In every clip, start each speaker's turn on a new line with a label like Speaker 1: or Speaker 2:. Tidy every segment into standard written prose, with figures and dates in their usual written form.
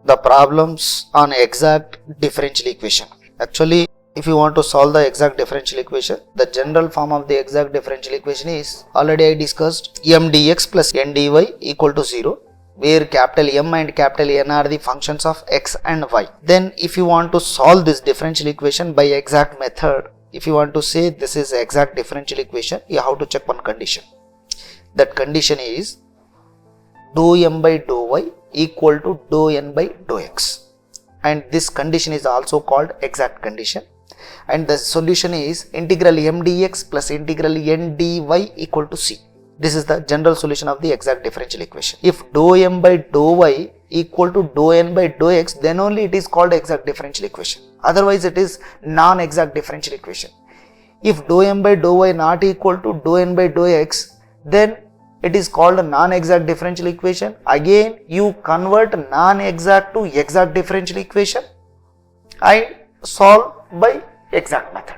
Speaker 1: the problems on exact differential equation. Actually, if you want to solve the exact differential equation, the general form of the exact differential equation is already I discussed m dx plus n dy equal to 0, where capital M and capital N are the functions of x and y. Then if you want to solve this differential equation by exact method, if you want to say this is exact differential equation, you have to check one condition. That condition is dou m by dou y equal to dou n by dou x, and this condition is also called exact condition, and the solution is integral m dx plus integral n dy equal to c. This is the general solution of the exact differential equation. If dou m by dou y equal to dou n by dou x, then only it is called exact differential equation. Otherwise it is non-exact differential equation. If dou m by dou y not equal to dou n by dou x, then it is called a non-exact differential equation. Again you convert non-exact to exact differential equation and solve by exact method.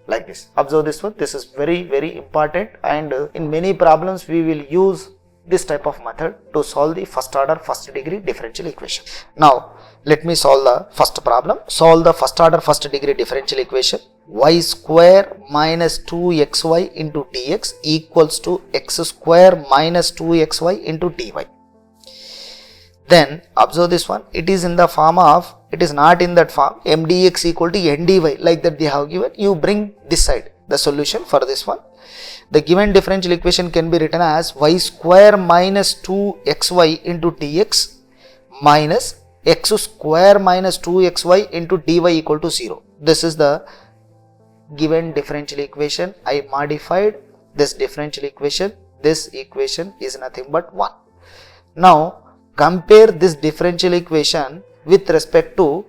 Speaker 1: Like this. Observe this one. This is very important, and in many problems we will use this type of method to solve the first order first degree differential equation. Now let me solve the first problem. Solve the first order first degree differential equation. Y square minus 2xy into dx equals to x square minus 2xy into dy. Then observe this one, it is in the form of, it is not in that form, m dx equal to n dy, like that they have given. You bring this side, the solution for this one. The given differential equation can be written as y square minus 2xy into dx minus x square minus 2xy into dy equal to 0. This is the given differential equation. I modified this differential equation. This equation is nothing but 1. Now compare this differential equation with respect to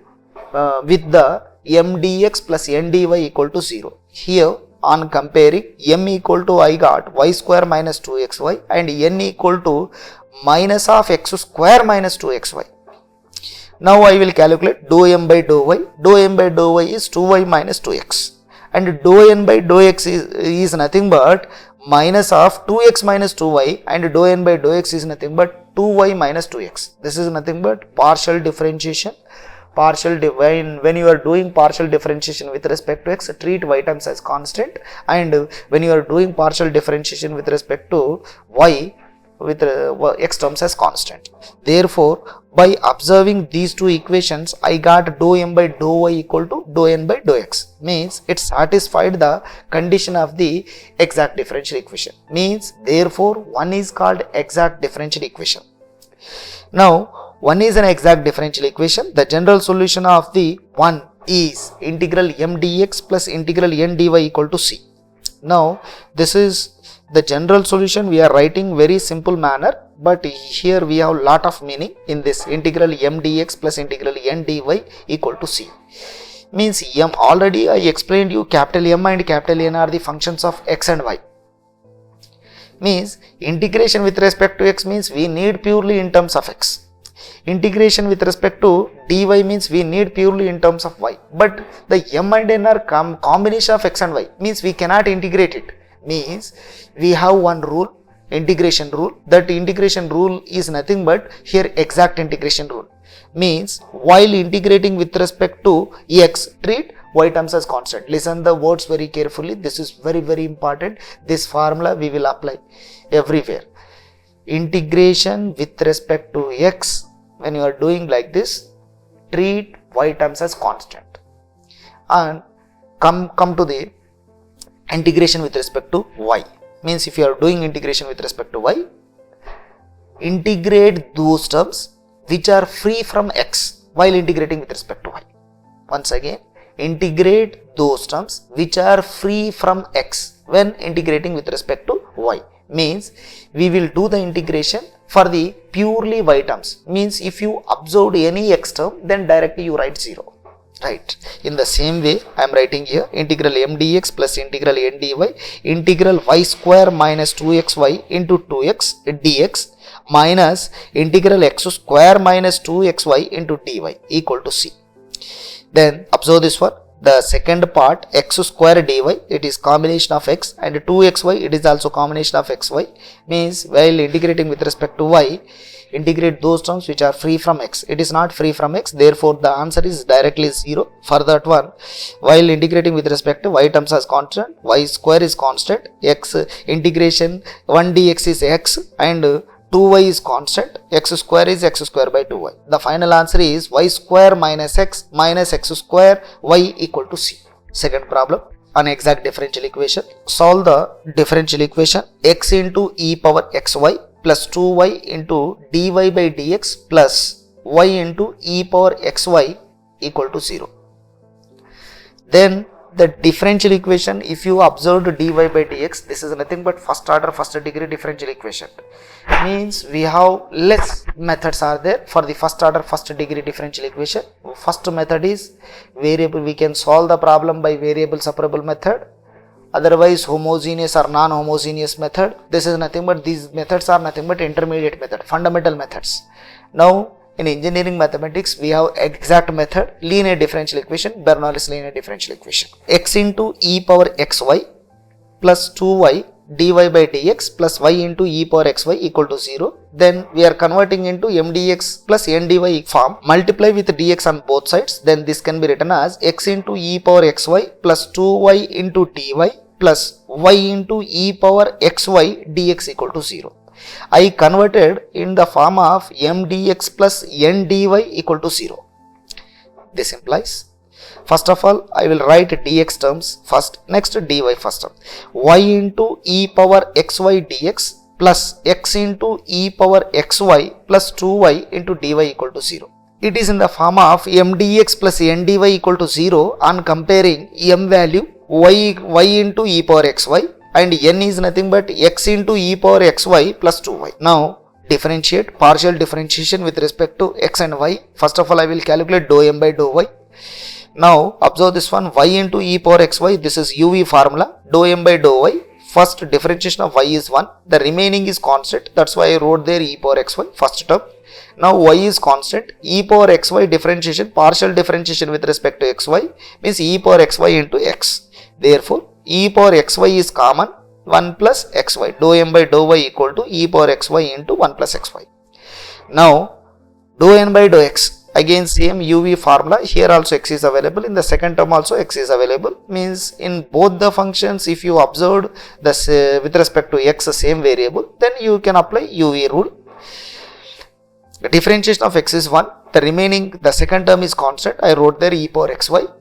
Speaker 1: with the m dx plus n dy equal to 0. Here on comparing, m equal to I got y square minus 2xy and n equal to minus of x square minus 2xy. Now I will calculate dou m by dou y. Dou m by dou y is 2y minus 2x, and dou n by dou x is nothing but minus of 2x minus 2y, and dou n by dou x is nothing but 2y minus 2x. This is nothing but partial differentiation. When you are doing partial differentiation with respect to x, treat y terms as constant, and when you are doing partial differentiation with respect to y, with x terms as constant. Therefore, by observing these two equations, I got dou m by dou y equal to dou n by dou x. Means it satisfied the condition of the exact differential equation. Means therefore one is called exact differential equation. Now one is an exact differential equation. The general solution of the one is integral m dx plus integral n dy equal to c. Now this is the general solution. We are writing very simple manner, but here we have lot of meaning in this integral m dx plus integral n dy equal to c. Means m, already I explained you capital M and capital N are the functions of x and y. Means integration with respect to x means we need purely in terms of x. Integration with respect to dy means we need purely in terms of y. But the m and n are combination of x and y, means we cannot integrate it. Means we have one rule, integration rule. That integration rule is nothing but here exact integration rule. Means while integrating with respect to x, treat y terms as constant. Listen the words very carefully. This is very important. This formula we will apply everywhere. Integration with respect to x, when you are doing like this, treat y terms as constant, and come to the integration with respect to y. Means if you are doing integration with respect to y, integrate those terms which are free from x while integrating with respect to y. Once again, integrate those terms which are free from x when integrating with respect to y. Means we will do the integration for the purely y terms. Means if you observed any x term, then directly you write 0. Right. In the same way, I am writing here integral m dx plus integral n dy, integral y square minus 2xy into 2x dx minus integral x square minus 2xy into dy equal to c. Then observe this one. the second part x square dy, it is combination of x, and 2xy, it is also combination of xy, means while integrating with respect to y, integrate those terms which are free from x. It is not free from x, therefore the answer is directly 0 for that one. While integrating with respect to y terms as constant, y square is constant, x integration 1 dx is x, and 2y is constant, x square is x square by 2y. The final answer is y square minus x square y equal to c. Second problem, an exact differential equation. Solve the differential equation x into e power xy plus 2y into dy by dx plus y into e power xy equal to 0. Then the differential equation, if you observed dy by dx, this is nothing but first order first degree differential equation. Means we have less methods are there for the first order first degree differential equation. First method is variable, we can solve the problem by variable separable method. Otherwise homogeneous or non-homogeneous method. This is nothing but, these methods are nothing but intermediate method, fundamental methods. Now in engineering mathematics, we have exact method, linear differential equation, Bernoulli's linear differential equation. X into e power xy plus 2y dy by dx plus y into e power xy equal to 0. Then we are converting into mdx plus ndy form, multiply with dx on both sides. Then this can be written as x into e power xy plus 2y into dy plus y into e power xy dx equal to 0. I converted in the form of m dx plus n dy equal to 0. This implies, first of all, I will write dx terms first, next dy first term. Y into e power xy dx plus x into e power xy plus 2y into dy equal to 0. It is in the form of m dx plus n dy equal to 0 on comparing m value y into e power xy, and n is nothing but x into e power xy plus 2y. Now differentiate, partial differentiation with respect to x and y. First of all, I will calculate dou m by dou y. Now observe this one, y into e power xy, this is uv formula, dou m by dou y. First differentiation of y is 1, the remaining is constant, that's why I wrote there e power xy, first term. Now y is constant, e power xy differentiation, partial differentiation with respect to xy means e power xy into x. Therefore e power xy is common, 1 plus xy, dou m by dou y equal to e power xy into 1 plus xy. Now dou n by dou x, again same uv formula, here also x is available, in the second term also x is available, means in both the functions if you observed this with respect to x same variable, then you can apply uv rule. The differentiation of x is 1, the remaining, the second term is constant, I wrote there e power xy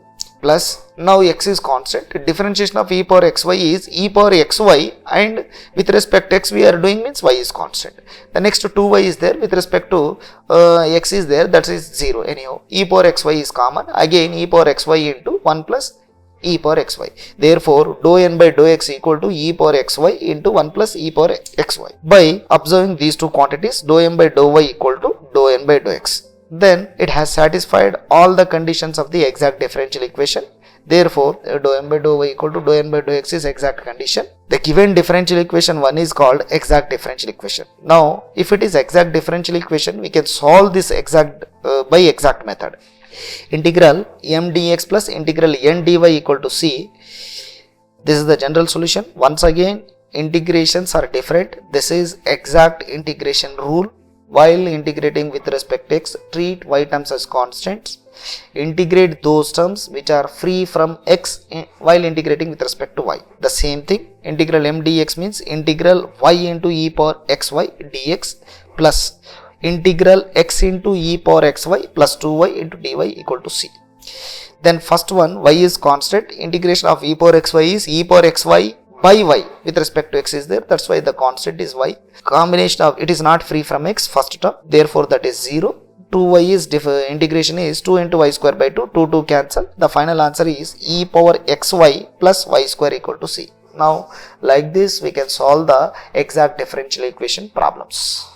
Speaker 1: plus, now x is constant, differentiation of e power xy is e power xy, and with respect to x we are doing means y is constant. The next 2y is there, with respect to x is there, that is 0 anyhow. E power xy is common, again e power xy into 1 plus e power xy. Therefore dou n by dou x equal to e power xy into 1 plus e power xy. By observing these two quantities, dou m by dou y equal to dou n by dou x, then it has satisfied all the conditions of the exact differential equation. Therefore dou m by dou y equal to dou n by dou x is exact condition. The given differential equation 1 is called exact differential equation. Now if it is exact differential equation, we can solve this exact by exact method. Integral m dx plus integral n dy equal to c. This is the general solution. Once again, integrations are different. This is exact integration rule. While integrating with respect to x, treat y terms as constants. Integrate those terms which are free from x while integrating with respect to y. The same thing, integral m dx means integral y into e power xy dx plus integral x into e power xy plus 2y into dy equal to c. Then first one, y is constant, integration of e power xy is e power xy by y, with respect to x is there, that's why the constant is y. Combination of, it is not free from x, first term, therefore that is 0. 2y is integration is 2 into y square by 2, 2 cancel. The final answer is e power xy plus y square equal to c. Now like this we can solve the exact differential equation problems.